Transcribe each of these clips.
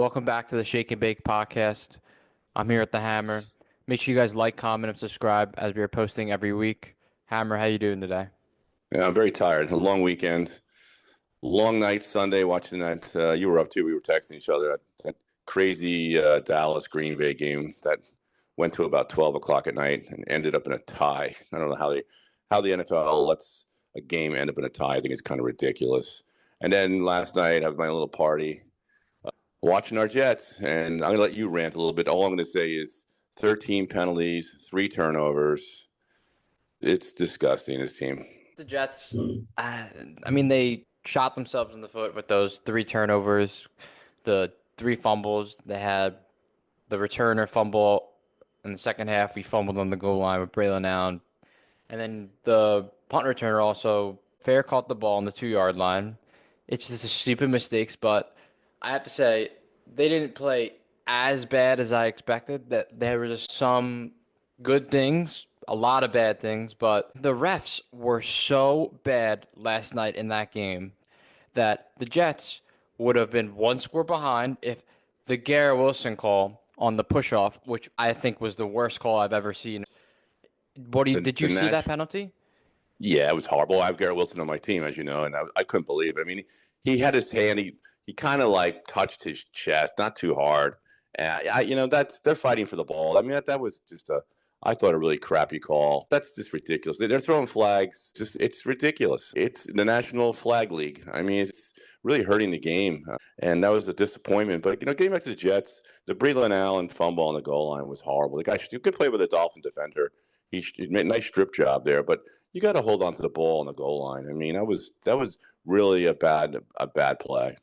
Welcome back to the Shake and Bake podcast. I'm here at the Hammer. Make sure you guys like, comment, and subscribe as we are posting every week. Hammer, how you doing today? Yeah, I'm very tired. A long weekend, long night Sunday watching that. You were up too. We were texting each other. That crazy Dallas Green Bay game that went to about 12 o'clock at night and ended up in a tie. I don't know how the NFL lets a game end up in a tie. I think it's kind of ridiculous. And then last night I had my little party watching our Jets, and I'm gonna let you rant a little bit. All I'm gonna say is 13 penalties, 3 turnovers. It's disgusting. This team. The Jets, they shot themselves in the foot with those three turnovers, the three fumbles. They had the returner fumble in the second half. We fumbled on the goal line with Braylon Allen. And then the punt returner also fair caught the ball on the 2 yard line. It's just a stupid mistakes, but I have to say they didn't play as bad as I expected. That there was just some good things, a lot of bad things, but the refs were so bad last night in that game that the Jets would have been one score behind if the Garrett Wilson call on the push off, which I think was the worst call I've ever seen. The Did the you see that Nash penalty? Yeah, it was horrible. I have Garrett Wilson on my team, as you know, and I couldn't believe it. I mean, he had his hand. He kind of like touched his chest, not too hard. They're fighting for the ball. I mean, that was just I thought a really crappy call. That's just ridiculous. They're throwing flags. It's ridiculous. It's the National Flag League. I mean, it's really hurting the game, and that was a disappointment. But getting back to the Jets, the Breland Allen fumble on the goal line was horrible. The guy could play with a Dolphin defender. He made a nice strip job there, but you got to hold on to the ball on the goal line. I mean, that was really a bad play.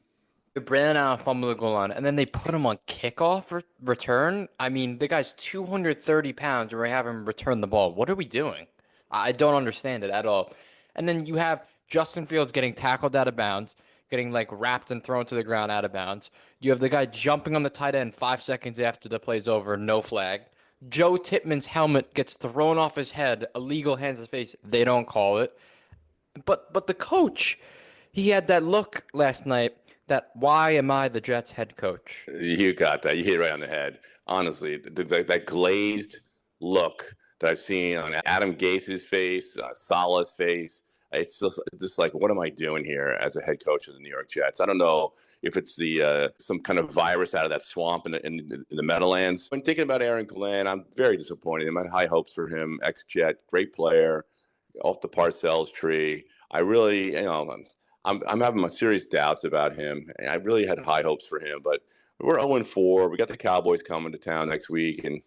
Brandon Allen fumbled the goal line, and then they put him on kickoff return. I mean, the guy's 230 pounds, and we have him return the ball. What are we doing? I don't understand it at all. And then you have Justin Fields getting tackled out of bounds, getting like wrapped and thrown to the ground out of bounds. You have the guy jumping on the tight end 5 seconds after the play's over, no flag. Joe Tippmann's helmet gets thrown off his head, illegal hands to face. They don't call it. But the coach, he had that look last night that why am I the Jets head coach? You got that. You hit it right on the head. Honestly, that glazed look that I've seen on Adam Gase's face, Salah's face. It's just like, what am I doing here as a head coach of the New York Jets? I don't know if it's the some kind of virus out of that swamp in the Meadowlands. When thinking about Aaron Glenn, I'm very disappointed. I had high hopes for him. Ex-Jet, great player, off the Parcells tree. I really, I'm having my serious doubts about him. And I really had high hopes for him, but we're 0-4. We got the Cowboys coming to town next week, and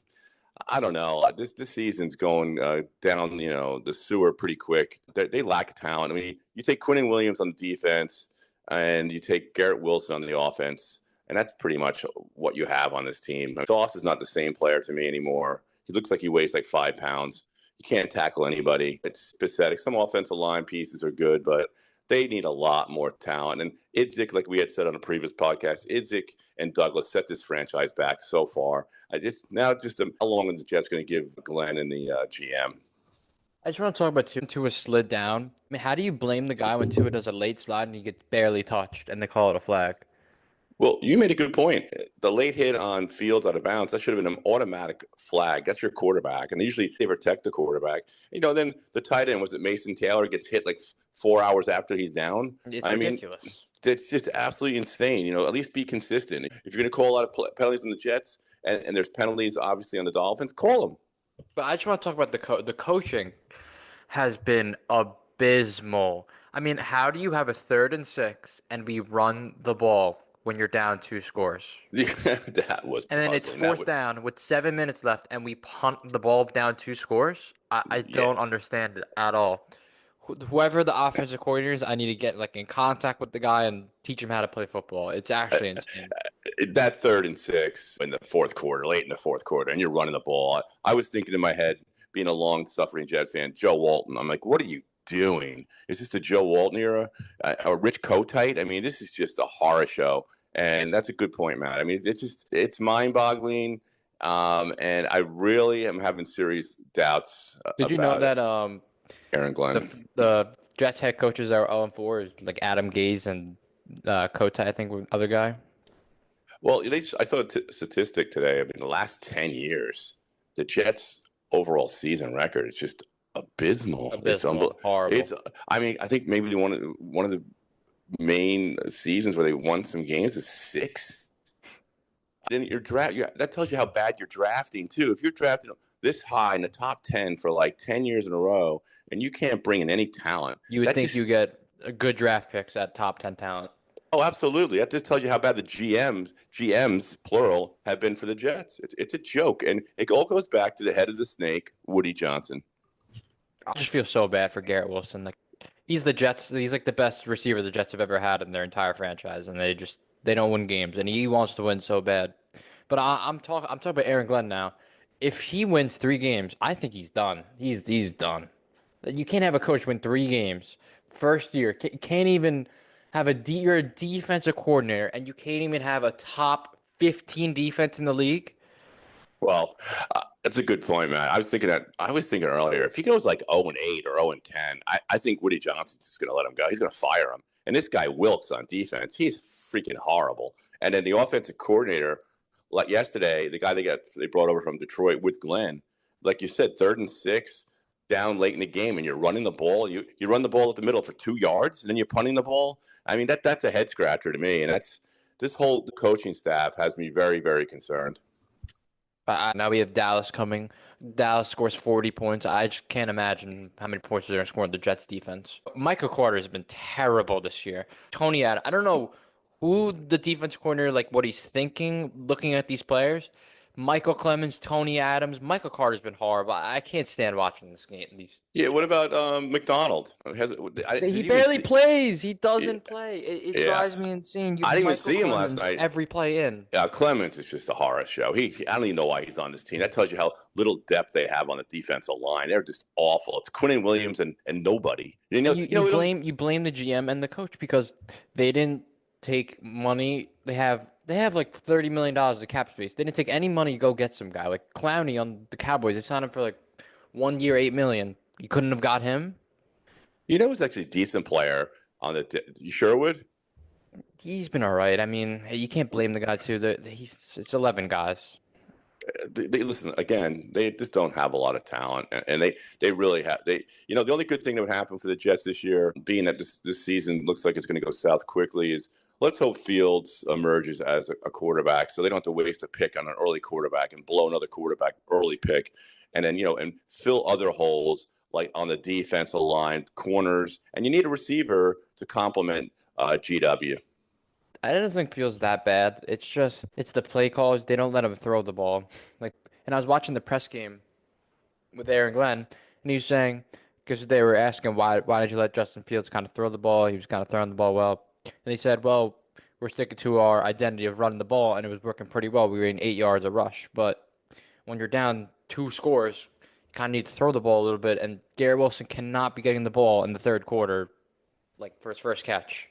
I don't know. This season's going down, the sewer pretty quick. They lack talent. I mean, you take Quinnen Williams on the defense, and you take Garrett Wilson on the offense, and that's pretty much what you have on this team. Sauce is not the same player to me anymore. He looks like he weighs like 5 pounds. You can't tackle anybody. It's pathetic. Some offensive line pieces are good, but they need a lot more talent. And Idzik, like we had said on a previous podcast, Idzik and Douglas set this franchise back so far. How long is the Jets going to give Glenn and the GM? I just want to talk about Tua slid down. I mean, how do you blame the guy when Tua does a late slide and he gets barely touched and they call it a flag? Well, you made a good point. The late hit on Fields out of bounds, that should have been an automatic flag. That's your quarterback. And usually they protect the quarterback. Then the tight end, was it Mason Taylor, gets hit like 4 hours after he's down? It's I mean, ridiculous. that's just absolutely insane. At least be consistent. If you're going to call a lot of penalties on the Jets, and there's penalties obviously on the Dolphins, call them. But I just want to talk about the coaching has been abysmal. I mean, how do you have a 3rd and 6 and we run the ball when you're down 2 scores? That was And then it's puzzling. fourth down with 7 minutes left, and we punt the ball down 2 scores. I Yeah. don't understand it at all. Whoever the offensive coordinator is, I need to get like in contact with the guy and teach him how to play football. It's actually insane. That 3rd and 6 in the fourth quarter, late in the fourth quarter, and you're running the ball. I was thinking in my head, being a long-suffering Jets fan, Joe Walton. I'm like, what are you doing? Is this the Joe Walton era? Or Rich Kotite? I mean, this is just a horror show. And that's a good point, Matt. I mean, it's mind-boggling. And I really am having serious doubts Did you know about it. that Aaron Glenn. the Jets head coaches are 0-4 is like Adam Gase and Kota, I think, with other guy? Well, I saw a statistic today. I mean, the last 10 years, the Jets' overall season record is just abysmal. Abysmal, horrible. It's. I mean, I think maybe one of the main seasons where they won some games is six. Then your draft, that tells you how bad you're drafting too. If you're drafting this high in the top 10 for like 10 years in a row, and you can't bring in any talent, You would that think just you get a good draft picks at top 10 talent. oh, absolutely. That just tells you how bad the GMs plural, have been for the Jets. It's a joke, and it all goes back to the head of the snake, Woody Johnson. I just feel so bad for Garrett Wilson. Like he's the Jets. He's like the best receiver the Jets have ever had in their entire franchise, and they don't win games, and he wants to win so bad. But I'm talking about Aaron Glenn now. If he wins 3 games, I think he's done. He's done. You can't have a coach win 3 games first year. Can't even have you're a defensive coordinator, and you can't even have a top 15 defense in the league. Well, that's a good point, man. I was thinking earlier, if he goes like 0-8 or 0-10, I think Woody Johnson's just going to let him go. He's going to fire him. And this guy Wilkes on defense, he's freaking horrible. And then the offensive coordinator, like yesterday, the guy they brought over from Detroit with Glenn, like you said, 3rd and 6, down late in the game, and you're running the ball. You run the ball at the middle for 2 yards, and then you're punting the ball. I mean, that's a head scratcher to me. And this whole coaching staff has me very, very concerned. Now we have Dallas coming. Dallas scores 40 points. I just can't imagine how many points they're going to score in the Jets defense. Michael Carter has been terrible this year. Tony Adams, I don't know who the defense coordinator, like what he's thinking, looking at these players. Michael Clemens, Tony Adams, Michael Carter's been horrible. I can't stand watching this game. Yeah, what about McDonald? Did He you even barely see? plays. He Yeah, doesn't play. It yeah. drives me insane. You I didn't even Michael see him last Clemens night. every play in. Yeah, Clemens is just a horror show. I don't even know why he's on this team. That tells you how little depth they have on the defensive line. They're just awful. It's Quinn Williams and nobody. And you blame the GM and the coach because they didn't take money. They have like $30 million of cap space. They didn't take any money to go get some guy like Clowney on the Cowboys. They signed him for like 1 year, $8 million. You couldn't have got him. he's actually a decent player on the Sherwood. He's been all right. I mean, you can't blame the guy too. It's 11 guys. They listen again. They just don't have a lot of talent, and they really have the only good thing that would happen for the Jets this year, being that this season looks like it's going to go south quickly, is let's hope Fields emerges as a quarterback, so they don't have to waste a pick on an early quarterback and blow another quarterback early pick, and then and fill other holes like on the defensive line, corners, and you need a receiver to complement GW. I don't think Fields that bad. It's the play calls. They don't let him throw the ball. Like, and I was watching the press game with Aaron Glenn, and he was saying because they were asking why did you let Justin Fields kind of throw the ball? He was kind of throwing the ball well, and he said, well, we're sticking to our identity of running the ball, and it was working pretty well. We were in 8 yards a rush, but when you're down 2 scores, you kind of need to throw the ball a little bit, and Garrett Wilson cannot be getting the ball in the third quarter, like for his first catch.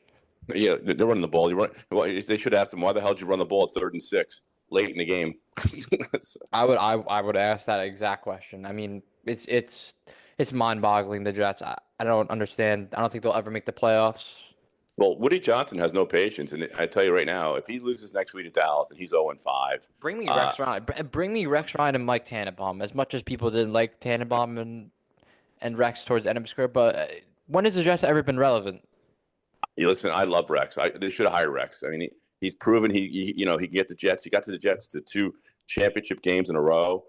Yeah, they're running the ball. They should ask them, why the hell did you run the ball at 3rd and 6 late in the game? I would ask that exact question. I mean, it's mind-boggling, the Jets. I don't understand. I don't think they'll ever make the playoffs. Well, Woody Johnson has no patience, and I tell you right now, if he loses next week to Dallas and he's 0-5, Bring me Rex Ryan. Bring me Rex Ryan and Mike Tannenbaum. As much as people didn't like Tannenbaum and Rex towards the end of his career, but when has the Jets ever been relevant? you listen, I love Rex. They should have hired Rex. I mean, he's proven he can get the Jets. He got to the Jets to 2 championship games in a row.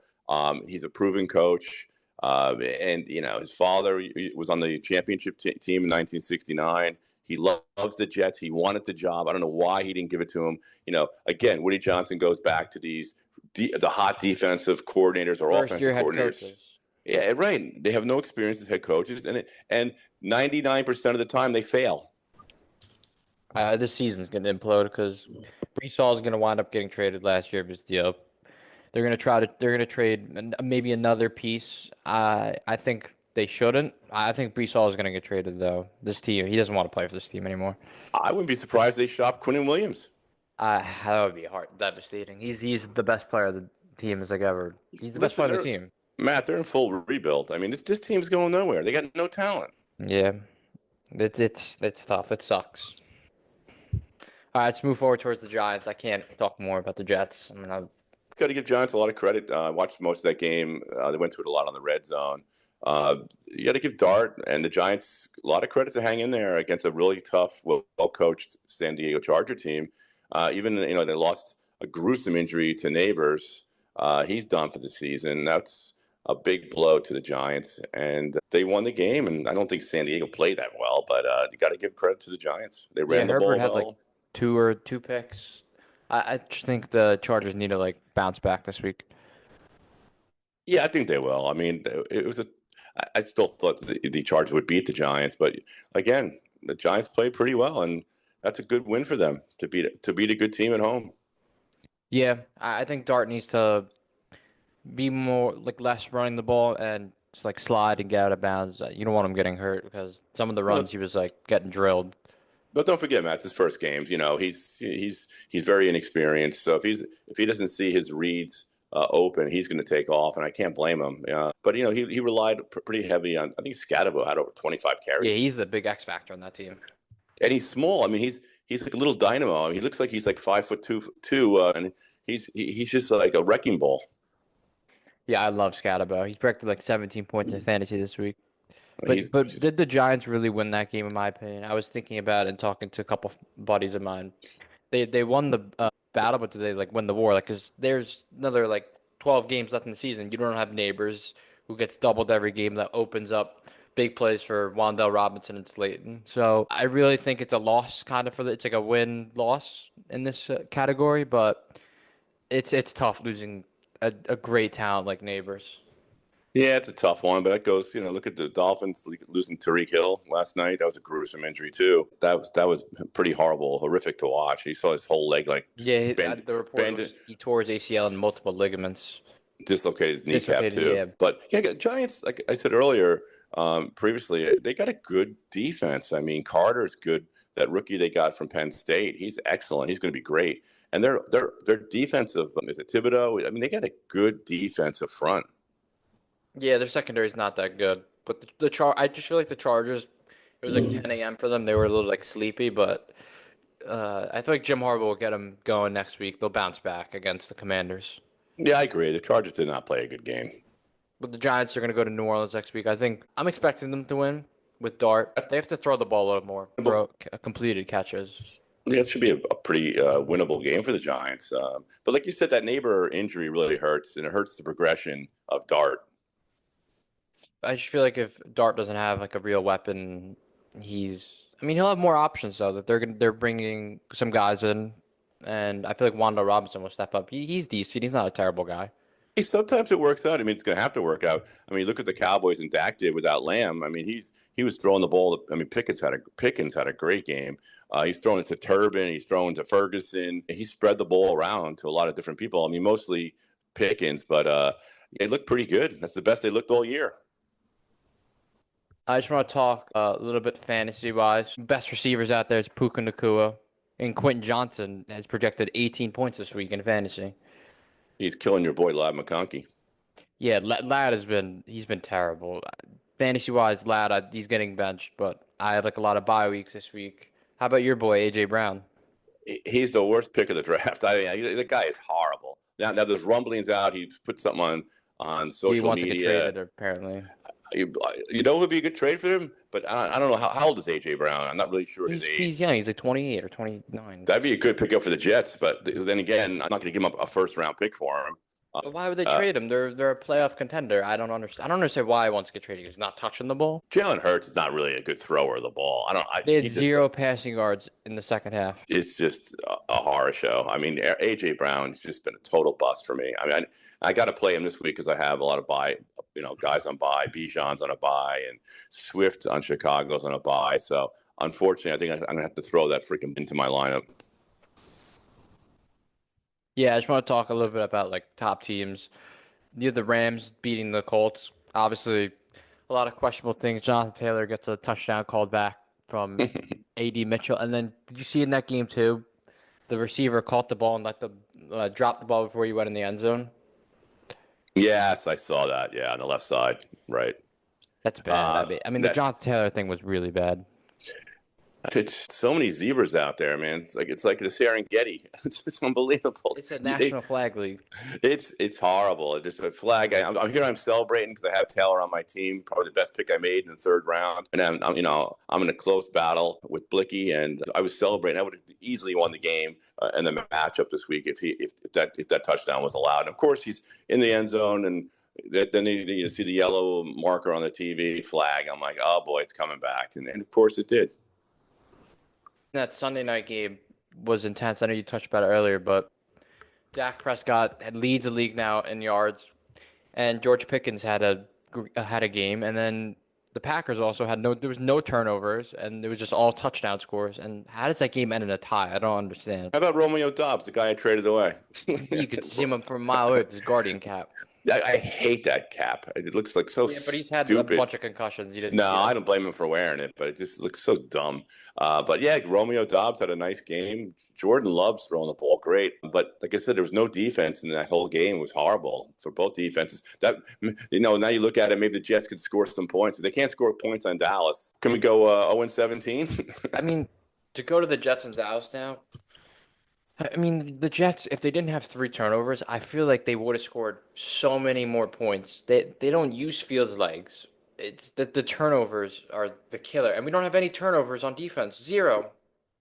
He's a proven coach. And his father was on the championship team in 1969. He loves the Jets. He wanted the job. I don't know why he didn't give it to him. Again, Woody Johnson goes back to the hot defensive coordinators or First year offensive head coordinators. coaches. Yeah, right. They have no experience as head coaches, and 99% of the time they fail. This season's going to implode because Brees Hall is going to wind up getting traded last year of his deal. They're going to trade maybe another piece. I think they shouldn't. I think Brees Hall is going to get traded though. This team, he doesn't want to play for this team anymore. I wouldn't be surprised they shop Quinn Williams. That would be devastating. He's the best player of the team has like ever. He's the best Listen, player of the team. Matt, they're in full rebuild. I mean, this team's going nowhere. They got no talent. Yeah, it's tough. It sucks. All right, let's move forward towards the Giants. I can't talk more about the Jets. I mean, Got to give Giants a lot of credit. I watched most of that game. They went to it a lot on the red zone. You got to give Dart and the Giants a lot of credit to hang in there against a really tough, well-coached San Diego Charger team. Even they lost a gruesome injury to Neighbors. He's done for the season. That's a big blow to the Giants, and they won the game. And I don't think San Diego played that well, but you got to give credit to the Giants. They yeah, ran the Herbert ball had like well. two picks. I just think the Chargers need to like bounce back this week. Yeah, I think they will. I mean, it was a. I still thought the Chargers would beat the Giants, but again, the Giants played pretty well, and that's a good win for them to beat a good team at home. Yeah, I think Dart needs to be more like less running the ball and just like slide and get out of bounds. You don't want him getting hurt because some of the No, runs he was like getting drilled. but don't forget, Matt, it's his first games. He's very inexperienced. So if he doesn't see his reads open, he's going to take off, and I can't blame him. But he relied pretty heavy on. I think Scatabo had over 25 Yeah, carries, he's the big X factor on that team. and he's small. I mean, he's like a little dynamo. I mean, he looks like he's like 5'2", and he's just like a wrecking ball. Yeah, I love Scatabo. He projected like 17 points in fantasy this week. But He's but did the Giants really win that game? In my opinion, I was thinking about it and talking to a couple buddies of mine. They won the battle, but did they like win the war? Like, cause there's another like 12 games left in the season. You don't have Neighbors who gets doubled every game that opens up big plays for Wan'Dale Robinson and Slayton. So I really think it's a loss kind of it's like a win loss in this category, but it's tough losing a great talent like Neighbors. Yeah, it's a tough one, but that goes. Look at the Dolphins losing Tariq Hill last night. That was a gruesome injury too. That was pretty horrible, horrific to watch. You saw his whole leg like just Yeah, the report bend, was he tore his ACL and multiple ligaments, dislocated his kneecap dislocated. too. Yeah, But yeah, Giants, like I said earlier, previously, they got a good defense. I mean, Carter's good. That rookie they got from Penn State, he's excellent. He's going to be great. And their defensive is it Thibodeau? I mean, they got a good defensive front. yeah, their secondary is not that good. But I just feel like the Chargers. It was like 10 a.m. for them. They were a little like sleepy, but I feel like Jim Harbaugh will get them going next week. They'll bounce back against the Commanders. Yeah, I agree. The Chargers did not play a good game. But the Giants are going to go to New Orleans next week. I think I'm expecting them to win with Dart. They have to throw the ball a little more, throw completed catches. Yeah, it should be a pretty winnable game for the Giants. But like you said, that neighbor injury really hurts, and it hurts the progression of Dart. I just feel like if Dart doesn't have like a real weapon, I mean, he'll have more options though. That they're bringing some guys in, and I feel like Wanda Robinson will step up. He's decent. He's not a terrible guy. Hey, sometimes it works out. I mean, it's going to have to work out. I mean, look at the Cowboys and Dak did without Lamb. I mean, he was throwing the ball. I mean, Pickens had a great game. He's throwing to Turbin. He's throwing to Ferguson. He spread the ball around to a lot of different people. I mean, mostly Pickens, but they looked pretty good. That's the best they looked all year. I just want to talk a little bit fantasy wise. Best receivers out there is Puka Nacua, and Quentin Johnson has projected 18 points this week in fantasy. He's killing your boy Lab McConkey. Yeah, Lad he's been terrible. Fantasy wise, Lad he's getting benched, but I have like a lot of bye weeks this week. How about your boy AJ Brown? He's the worst pick of the draft. I mean, the guy is horrible. Now there's rumblings out. He put something on He social wants to get media. traded apparently. You know who would be a good trade for him? But I don't know how old is AJ Brown. I'm not really sure his He's age. young. He's like 28 or 29. That'd be a good pickup for the Jets. But then again, I'm not going to give him a first round pick for him. But why would they Uh, trade him? They're a playoff contender. I don't understand. I don't understand why he wants to get traded. He's not touching the ball. Jalen Hurts is not really a good thrower of the ball. I don't. They had He just. zero passing yards in the second half. It's just a horror show. I mean, AJ Brown's just been a total bust for me. I mean, I got to play him this week because I have a lot of buy, guys on buy. Bijan's on a buy, and Swift on Chicago's on a buy. So unfortunately, I think I'm gonna have to throw that freaking into my lineup. Yeah, I just want to talk a little bit about like top teams. You have the Rams beating the Colts. Obviously, a lot of questionable things. Jonathan Taylor gets a touchdown called back from AD Mitchell. And then did you see in that game too? The receiver caught the ball and let the drop the ball before he went in the end zone. Yes, I saw that. Yeah, on the left side, right. That's bad. I mean, the That Jonathan Taylor thing was really bad. It's so many zebras out there, man. It's like the Serengeti. It's unbelievable. It's a national flag league. It's horrible. It's just a flag. I'm here. I'm celebrating because I have Taylor on my team. Probably the best pick I made in the third round. And I'm in a close battle with Blicky, and I was celebrating. I would have easily won the game in the matchup this week if that touchdown was allowed. And of course, he's in the end zone, and then you see the yellow marker on the TV flag. I'm like, oh boy, it's coming back, and of course it did. That Sunday night game was intense. I know you touched about it earlier, but Dak Prescott leads the league now in yards, and George Pickens had a game, and then the Packers also had there was no turnovers, and it was just all touchdown scores. And how does that game end in a tie? I don't understand. How about Romeo Dobbs, the guy I traded away? You could see him from a mile away with his guardian cap. I hate that cap. It looks like so Yeah, but he's had a stupid. bunch of concussions. He doesn't. No, Yeah. I don't blame him for wearing it, but it just looks so dumb. But yeah, Romeo Dobbs had a nice game. Jordan loves throwing the ball great, but like I said, there was no defense in that whole game. It was horrible for both defenses. Now you look at it, maybe the Jets could score some points. If they can't score points on Dallas, can we go 0-17? I mean, to go to the Jets and Dallas now. I mean, the Jets, if they didn't have three turnovers, I feel like they would have scored so many more points. They don't use Fields' legs. It's that the turnovers are the killer, and we don't have any turnovers on defense. Zero.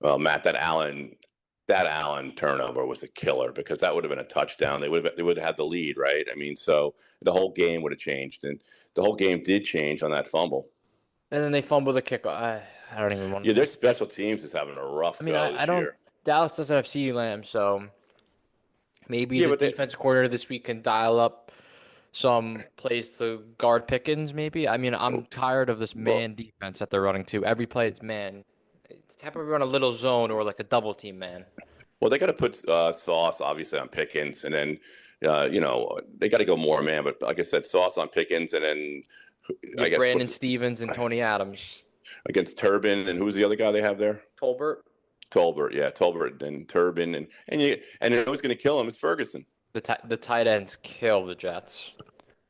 Well, Matt, that Allen turnover was a killer because that would have been a touchdown. They would have had the lead, right? I mean, so the whole game would have changed, and the whole game did change on that fumble. And then they fumble the kickoff. I don't even want Yeah, to. their special teams is having a rough I mean, go I this don't. year. Dallas doesn't have CeeDee Lamb, so maybe Yeah, the but they, defense coordinator this week can dial up some plays to guard Pickens, maybe. I mean, I'm tired of this well, man defense that they're running to. Every play it's man. It's happy to run a little zone or like a double team man. they got to put Sauce obviously on Pickens, and then they got to go more man. But like I said, Sauce on Pickens, and then You I have guess Brandon what's Stevens and Tony Adams. against Turbin, and who's the other guy they have there? Tolbert, Tolbert, yeah, Tolbert and Turbin, and who's going to kill him is Ferguson. the tight ends kill the Jets.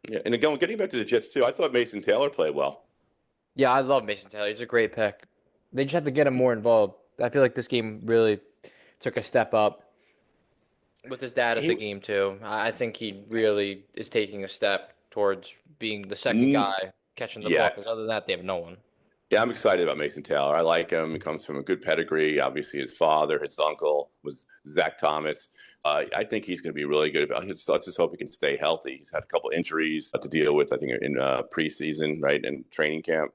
Yeah, and again, getting back to the Jets too, I thought Mason Taylor played well. Yeah, I love Mason Taylor. He's a great pick. They just have to get him more involved. I feel like this game really took a step up with his dad at the He, game too. I think he really is taking a step towards being the second mm, guy catching the ball. yeah, Because other than that, they have no one. yeah, I'm excited about Mason Taylor. I like him. He comes from a good pedigree. Obviously, his father, his uncle was Zach Thomas. I think he's going to be really good. Let's just hope he can stay healthy. He's had a couple injuries to deal with, I think, in preseason, right, and training camp.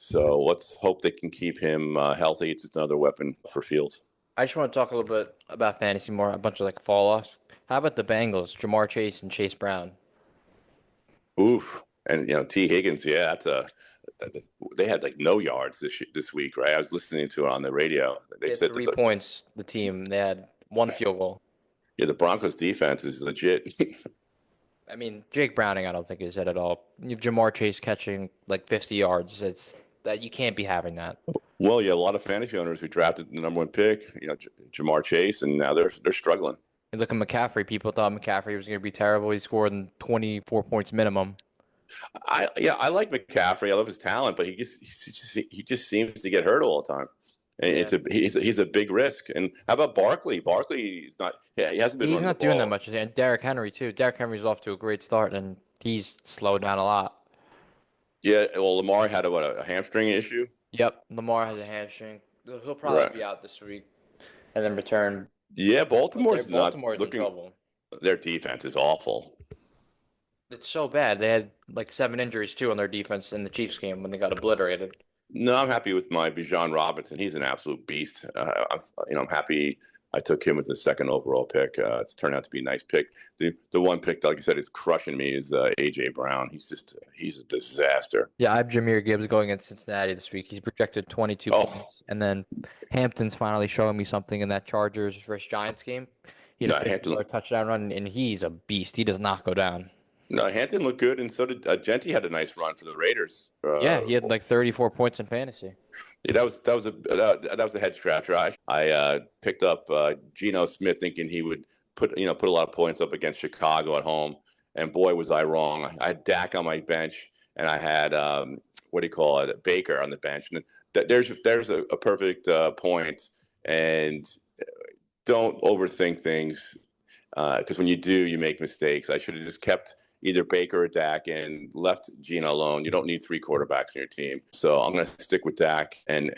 So let's hope they can keep him healthy. It's just another weapon for Fields. I just want to talk a little bit about fantasy more. A bunch of like fall offs. How about the Bengals? Jamar Chase and Chase Brown. Oof. And T. Higgins, yeah, they had like no yards this week, right? I was listening to it on the radio. They They had said that 3 points. The team they had one field goal. the Broncos defense is legit. I mean, Jake Browning, I don't think is it at all. You have Jamar Chase catching like 50 yards. It's that you can't be having that. Well, yeah, a lot of fantasy owners who drafted the number one pick, Jamar Chase, and now they're struggling. You look at McCaffrey. People thought McCaffrey was going to be terrible. He scored 24 points minimum. I like McCaffrey. I love his talent, but he just seems to get hurt all the time. And Yeah, he's a big risk. And how about Barkley? Barkley is not. Yeah, he hasn't been he's running the not doing that ball. much. And Derrick Henry too. Derrick Henry's off to a great start, and he's slowed down a lot. Yeah, well, Lamar had a hamstring issue. Yep, Lamar has a hamstring. He'll probably Right. be out this week and then return. Yeah, But Baltimore's not Baltimore's in looking. trouble. Their defense is awful. It's so bad. They had like 7 injuries too on their defense in the Chiefs game when they got obliterated. No, I'm happy with my Bijan Robinson. He's an absolute beast. I'm happy I took him with the second overall pick. It's turned out to be a nice pick. The one pick, like I said, is crushing me is AJ Brown. He's a disaster. Yeah, I have Jahmyr Gibbs going against Cincinnati this week. He's projected 22 Oh points. And then Hampton's finally showing me something in that Chargers versus Giants game. He had no, a 50-yard touchdown run, and he's a beast. He does not go down. Hampton looked good, and so did Genti had a nice run for the Raiders. Yeah, he had like 34 points in fantasy. Yeah, that was a head scratcher. I picked up Geno Smith thinking he would put a lot of points up against Chicago at home, and boy was I wrong. I had Dak on my bench, and I had what do you call it, Baker on the bench, and there's a perfect point, and don't overthink things because when you do, you make mistakes. I should have just kept either Baker or Dak and left Gino alone. You don't need three quarterbacks in your team, so I'm going to stick with Dak and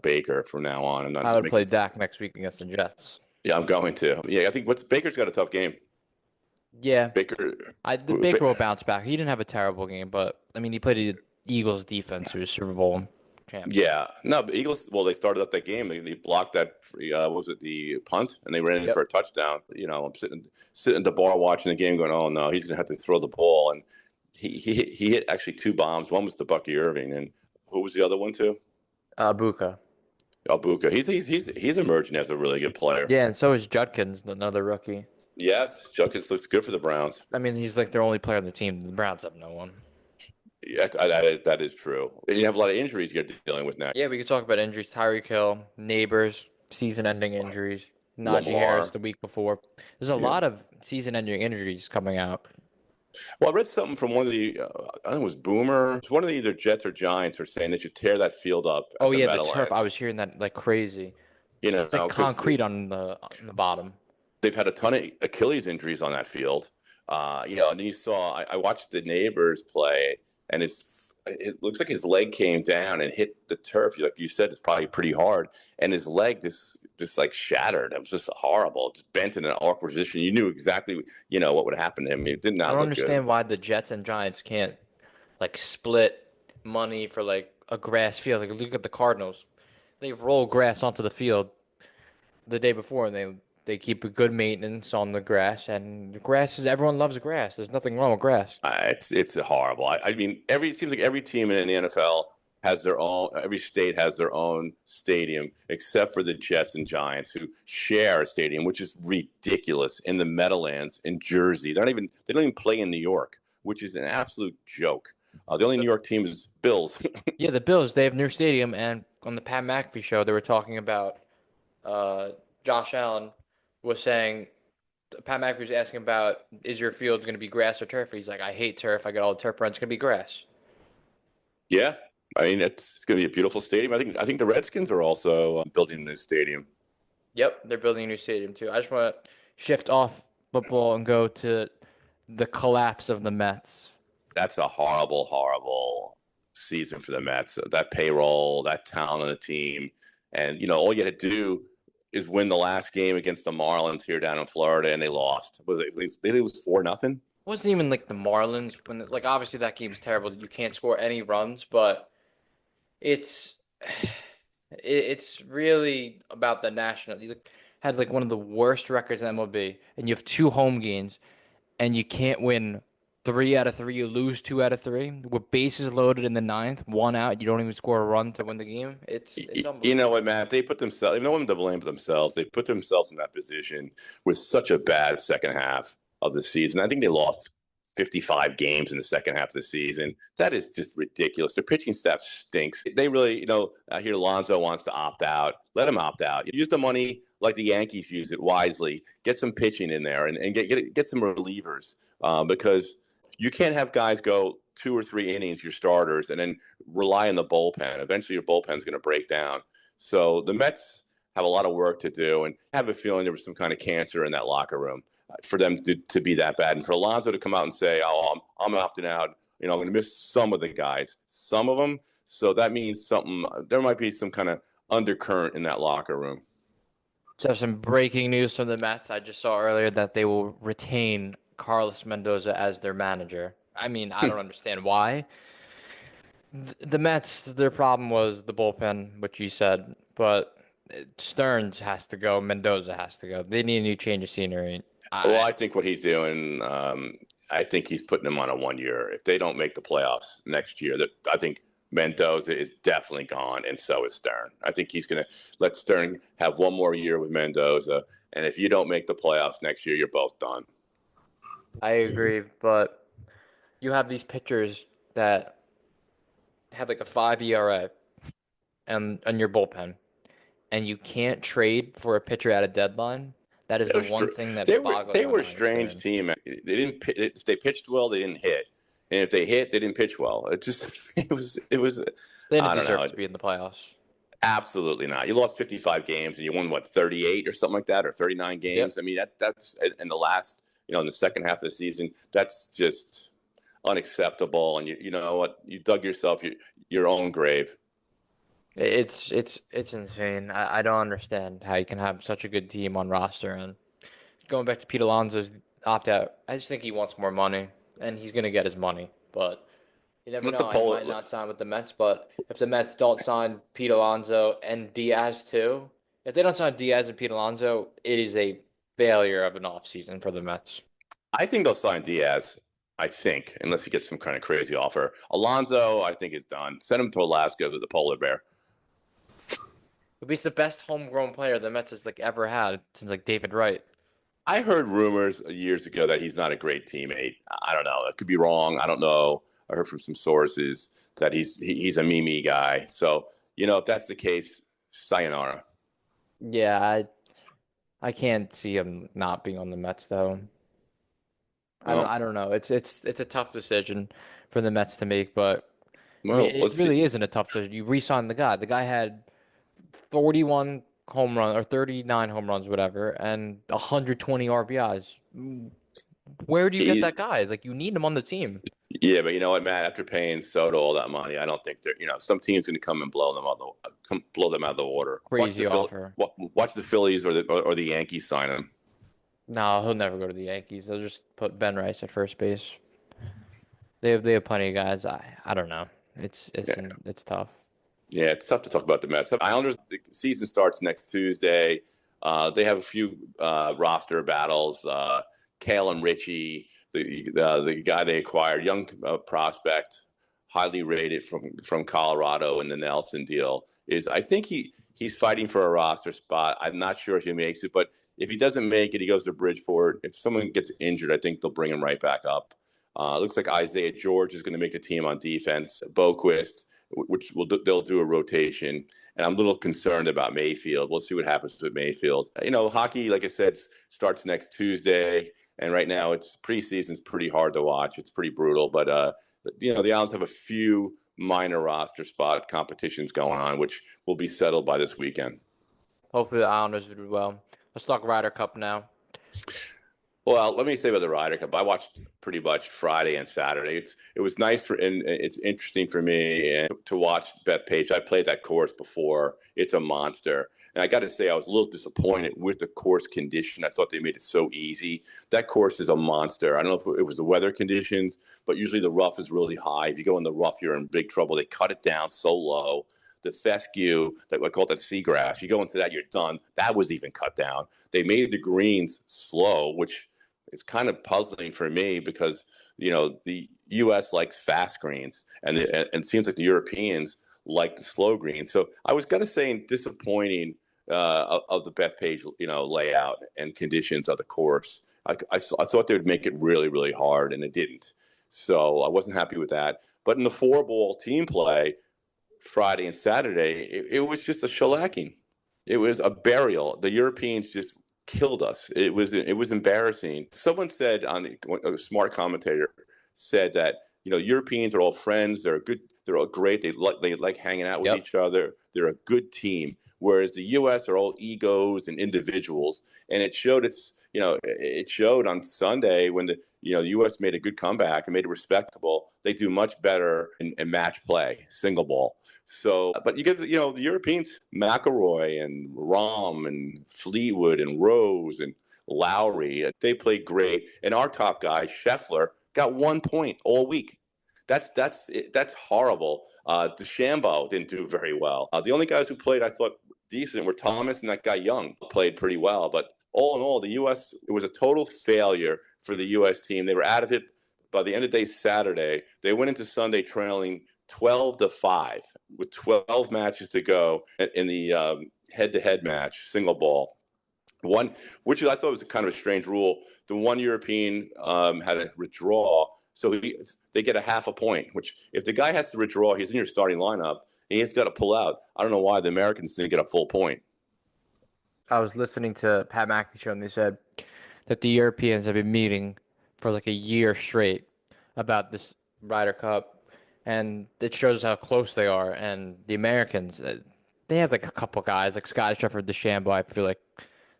Baker from now on. I'm I not would play making. Dak next week against the Jets. Yeah, I'm going to. Yeah, I think what's Baker's got a tough game. Yeah, Baker. the Baker will bounce back. He didn't have a terrible game, but I mean, he played the Eagles defense, who was Super Bowl champs. Yeah, no, but Eagles. Well, they started up that game. They blocked that. What was it, the punt, and they ran in Yep. for a touchdown. I'm sitting at the bar watching the game, going, "Oh no, he's going to have to throw the ball." And he hit actually two bombs. One was to Bucky Irving, and who was the other one too? Buka. Albuka. He's emerging as a really good player. Yeah, and so is Judkins, another rookie. Yes, Judkins looks good for the Browns. I mean, he's like their only player on the team. The Browns have no one. Yeah, that is true. And you have a lot of injuries you're dealing with now. Yeah, we could talk about injuries. Tyreek Hill, Neighbors, season-ending injuries. Najee Harris Lamar. the week before. There's a Yeah. lot of season-ending injuries coming out. Well, I read something from one of the, I think it was Boomer. It's one of the either Jets or Giants were saying they should tear that field up Oh at the yeah, the turf. I was Meadowlands. hearing that like crazy. It's like Because concrete on the bottom. they've had a ton of Achilles injuries on that field. And you saw, I watched the neighbors play, and it looks like his leg came down and hit the turf. Like you said, it's probably pretty hard, and his leg just like shattered. It was just horrible, just bent in an awkward position. You knew exactly, what would happen to him. It did I not don't look good. understand why the Jets and Giants can't like split money for like a grass field. Like look at the Cardinals. They roll grass onto the field the day before and they keep a good maintenance on the grass and the grass is everyone loves grass. There's nothing wrong with grass. It's horrible. I mean, it seems like every team in the NFL has their own. Every state has their own stadium, except for the Jets and Giants, who share a stadium, which is ridiculous. In the Meadowlands in Jersey, they don't even play in New York, which is an absolute joke. The only New York team is Bills. Yeah, the Bills, they have a new stadium and on the Pat McAfee show they were talking about uh Josh Allen was saying Pat McAfee was asking about is your field going to be grass or turf? He's like, I hate turf. I got all the turf runs. It's going to be grass. Yeah, I mean it's going to be a beautiful stadium. I think the Redskins are also building a new stadium. Yep, they're building a new stadium too. I just want to shift off football and go to the collapse of the Mets. That's a horrible, horrible season for the Mets. That payroll, that talent on the team, and all you had to do is win the last game against the Marlins here down in Florida, and they lost. They lose 4-0? It wasn't even like the Marlins when like obviously that game's terrible. You can't score any runs, but it's it's really about the national. You had like one of the worst records in MLB, and you have two home games, and you can't win three out of three. You lose two out of three with bases loaded in the ninth, one out. You don't even score a run to win the game. It's You know unbelievable. what, Matt? They put themselves. No one to blame but themselves. They put themselves in that position with such a bad second half of the season. I think they lost 55 games in the second half of the season. That is just ridiculous. Their pitching staff stinks. They really, I hear Lonzo wants to opt out. Let him opt out. Use the money like the Yankees use it wisely. Get some pitching in there and get some relievers because you can't have guys go 2 or 3 innings, your starters, and then rely on the bullpen. Eventually, your bullpen's going to break down. So the Mets have a lot of work to do, and I have a feeling there was some kind of cancer in that locker room for them to be that bad. And for Alonso to come out and say, "Oh, I'm opting out," I'm going to miss some of the guys, some of them. So that means something. There might be some kind of undercurrent in that locker room. So some breaking news from the Mets. I just saw earlier that they will retain Carlos Mendoza as their manager. I mean, I don't understand why. The Mets, their problem was the bullpen, which you said, but Stearns has to go, Mendoza has to go. They need a new change of scenery. Well, I I think what he's doing, I think he's putting them on a 1 year. If they don't make the playoffs next year, I think Mendoza is definitely gone, and so is Stern. I think he's going to let Stern have one more year with Mendoza, and if you don't make the playoffs next year, you're both done. agree, but you have these pitchers that have like a 5 ERA and your bullpen, and you can't trade for a pitcher at a deadline. That is They the were, one thing they that were boggles they my were a mind with strange Stearns. team. They didn't. If they pitched well, they didn't hit, and if they hit, they didn't pitch well. It just it was. They didn't I don't deserve know. to be in the playoffs. Absolutely not. You lost 55 games and you won what 38 or something like that, or 39 games. Yep. I mean that's in the last, in the second half of the season. That's just unacceptable. And you know what? You dug yourself your own grave. It's insane. I don't understand how you can have such a good team on roster and going back to Pete Alonso's opt out. I just think he wants more money and he's gonna get his money. But you never Let the know. He might poll. not sign with the Mets, but if the Mets don't sign Pete Alonso and Diaz too, if they don't sign Diaz and Pete Alonso, it is a failure of an offseason for the Mets. I think they'll sign Diaz. I think, unless he gets some kind of crazy offer. Alonzo, I think is done. Send him to Alaska to the polar bear. He's the best homegrown player the Mets has like ever had since like David Wright. I heard rumors years ago that he's not a great teammate. I don't know. I could be wrong. I don't know. I heard from some sources that he's a me guy. So if that's the case, sayonara. Yeah, I can't see him not being on the Mets though. Well, I don't know. It's a tough decision for the Mets to make, but I mean well, it let's see. really isn't a tough decision. You re-sign the guy. The guy had 41 home runs or 39 home runs, whatever, and 120 RBIs. Where do you get He, that guy? Like you need him on the team. yeah, but you know what, Matt? After paying Soto all that money, I don't think they're. Some team's going to come and blow them out of the water. Crazy offer. Watch the Phillies or the Yankees sign him. No, he'll never go to the Yankees. They'll just put Ben Rice at first base. They have plenty of guys. I don't know. Yeah. It's tough. Yeah, it's tough to talk about the Mets. Islanders, the season starts next Tuesday. They have a few roster battles. Kale and Richie, the guy they acquired, young prospect, highly rated from Colorado in the Nelson deal, is I think he's fighting for a roster spot. I'm not sure if he makes it, but if he doesn't make it, he goes to Bridgeport. If someone gets injured, I think they'll bring him right back up. Looks like Isaiah George is going to make the team on defense. Boquist, which they'll do a rotation. And I'm a little concerned about Mayfield. We'll see what happens with Mayfield. Hockey, like I said, starts next Tuesday, and right now it's preseason's pretty hard to watch. It's pretty brutal, but the Islands have a few minor roster spot competitions going on, which will be settled by this weekend. Hopefully the Islanders will do well. Let's talk Ryder Cup now. Well, let me say about the Ryder Cup. I watched pretty much Friday and Saturday. It was nice and it's interesting for me to watch Beth Page. I played that course before. It's a monster. And I got to say, I was a little disappointed with the course condition. I thought they made it so easy. That course is a monster. I don't know if it was the weather conditions, but usually the rough is really high. If you go in the rough, you're in big trouble. They cut it down so low. The fescue, that I call it that seagrass, you go into that, you're done. That was even cut down. They made the greens slow, which is kind of puzzling for me because the U.S. likes fast greens, and it seems like the Europeans like the slow greens. So I was going to say disappointing of the Bethpage layout and conditions of the course. I thought they would make it really really hard, and it didn't. So I wasn't happy with that. But in the four-ball team play, Friday and Saturday, it was just a shellacking. It was a burial. The Europeans just killed us. It was embarrassing. Someone said a smart commentator said that Europeans are all friends. They're all great. They like hanging out with Yep. each other. They're a good team. Whereas the U.S. are all egos and individuals, and it showed on Sunday when the U.S. made a good comeback and made it respectable. They do much better in match play, single ball. So, but you get the Europeans, McIlroy and Rahm and Fleetwood and Rose and Lowry, they played great. And our top guy, Scheffler, got 1 point all week. That's horrible. DeChambeau didn't do very well. The only guys who played, I thought, decent were Thomas and that guy Young played pretty well. But all in all, the U.S. it was a total failure for the U.S. team. They were out of it by the end of the day Saturday. They went into Sunday trailing 12-5 with 12 matches to go in the head-to-head match, single ball. One, which I thought was kind of a strange rule. The one European had a withdraw, so they get a half a point. Which, if the guy has to withdraw, he's in your starting lineup, and he's got to pull out. I don't know why the Americans didn't get a full point. I was listening to Pat McAfee show and they said that the Europeans have been meeting for like a year straight about this Ryder Cup, and it shows how close they are. And the Americans, they have like a couple guys like Scotty Scheffler, DeChambeau. I feel like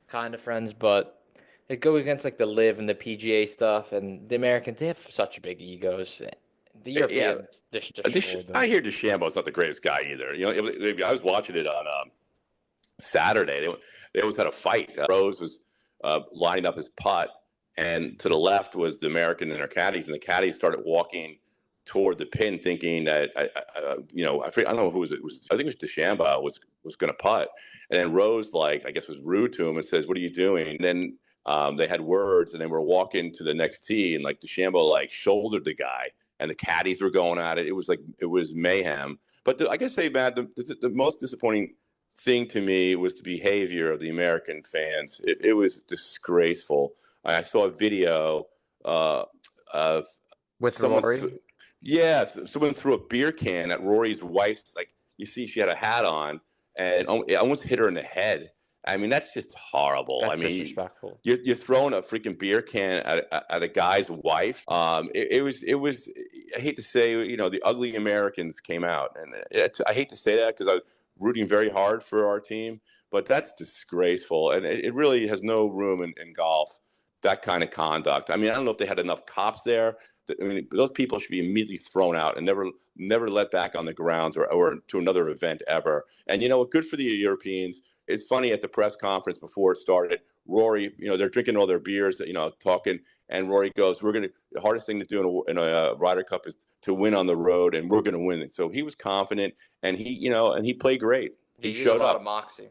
kind of friends, but they go against like the Live and the PGA stuff, and the Americans, they have such big egos. The Yeah, Europeans just destroyed them. I hear DeChambeau's not the greatest guy either. I was watching it on Saturday. They always had a fight. Rose was lining up his putt, and to the left was the American and their caddies, and the caddies started walking toward the pin, thinking that I don't know who was it. I think it was DeChambeau was going to putt, and then Rose, like, I guess, was rude to him and says, "What are you doing?" And then they had words, and they were walking to the next tee, and like DeChambeau like shouldered the guy, and the caddies were going at it. It was mayhem. But I guess say, Matt, the most disappointing thing to me was the behavior of the American fans. It was disgraceful. I saw a video of With someone, Rory, someone threw a beer can at Rory's wife's. Like, you see, she had a hat on, and it almost hit her in the head. I mean, that's just horrible. I that's mean, disrespectful. you're throwing a freaking beer can at a guy's wife. It was. I hate to say, the ugly Americans came out, and I hate to say that because I was rooting very hard for our team, but that's disgraceful, and it really has no room in golf. That kind of conduct. I mean, I don't know if they had enough cops there. I mean, those people should be immediately thrown out and never let back on the grounds or to another event ever. And good for the Europeans. It's funny, at the press conference before it started, Rory, they're drinking all their beers, talking, and Rory goes, the hardest thing to do in a Ryder Cup is to win on the road, and we're going to win it. So he was confident, and he played great. He He's a showed lot of up. moxie.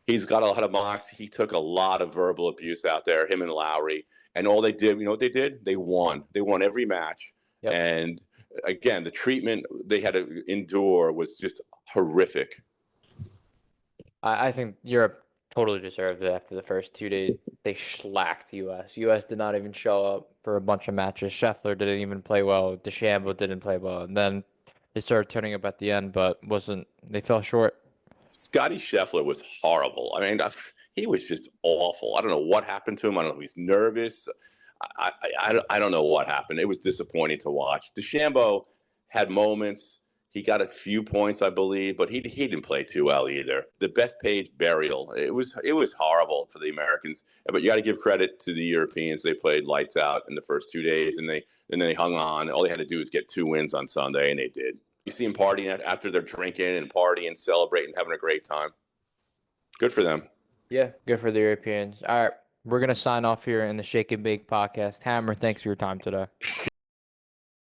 He's got a lot of moxie. He took a lot of verbal abuse out there, him and Lowry. And all they did, you know what they did? They won. They won every match. Yep. And again, the treatment they had to endure was just horrific. I think Europe totally deserved it after the first 2 days. They shellacked US. US did not even show up for a bunch of matches. Scheffler didn't even play well. DeChambeau didn't play well. And then they started turning up at the end, but they fell short. Scotty Scheffler was horrible. I mean, he was just awful. I don't know what happened to him. I don't know if he's nervous. I don't know what happened. It was disappointing to watch. DeChambeau had moments. He got a few points, I believe, but he didn't play too well either. The Bethpage burial, it was horrible for the Americans. But you got to give credit to the Europeans. They played lights out in the first 2 days, and they hung on. All they had to do was get 2 wins on Sunday, and they did. You see them partying after they're drinking and partying, celebrating, having a great time. Good for them. Yeah, good for the Europeans. All right, we're going to sign off here in the Shake and Bake podcast. Hammer, thanks for your time today.